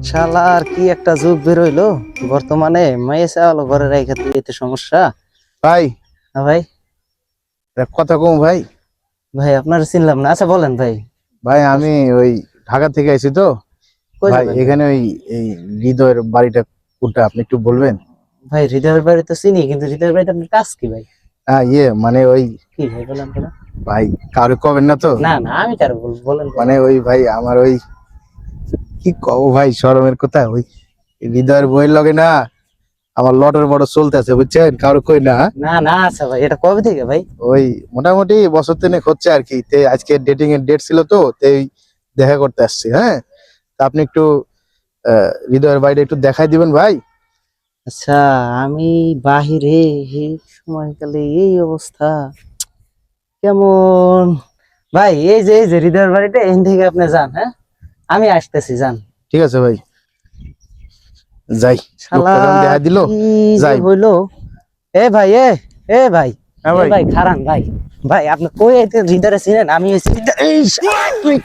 শালার কি একটা যুগ বের হইলো বর্তমানে। মাইয়া চাওয়ালো ঘরে রেখে এতে সমস্যা। ভাই হ্যাঁ ভাই। একটা কথা কম ভাই। ভাই আপনার চিনলাম না, আচ্ছা বলেন ভাই। ভাই আমি ওই ঢাকা থেকে আইছি তো কই ভাই, যাবেন ভাই? এখানে ওই এই হৃদয়ের বাড়িটা কোনটা আপনি একটু বলবেন? ভাই হৃদয়ের বাড়ি তো চিনি, কিন্তু হৃদয়ের বাড়িতে আপনার কাজ কি ভাই? মানে ওই কি ভাই বলেন তো না। ভাই কারো কবেন না তো। না না, আমি কারো বলবো, বলেন মানে বলেন। ওই ভাই আমার ওই কি কব ভাই, শরমের কথা, ওই হৃদয়ের বইয়ের লগে না আমার লটের বড় চলতেছে বুঝছেন, কারো কই না। না না, আচ্ছা ভাই, এটা কবে থেকে ভাই? ওই মোটামুটি বছর তিনেক হচ্ছে আর কি। আজকে ডেটিং এর ডেট ছিল তো দেখা করতে আসছি। হ্যাঁ, তা আপনি একটু হৃদয়ের বাড়িটা একটু দেখাই দিবেন ভাই। আচ্ছা, আমি বাহিরে এই সময়কালে এই অবস্থা কেমন। ভাই এই যে হৃদয়ের বাড়িটা, এখান থেকে আপনি যান, হ্যাঁ আমি আসতেছি, যান। ঠিক আছে ভাই, যাই। শালা লোকটা যখন দেখা দিল, কি যে যাই। হইলো। এ ভাই, এ ভাই, হ্যাঁ এ ভাই। ভাই খারান ভাই। ভাই আপনি কই আইতে হৃদয়ে ছিলেন, আমি হইছি হৃদয়। এই শালা, তুই-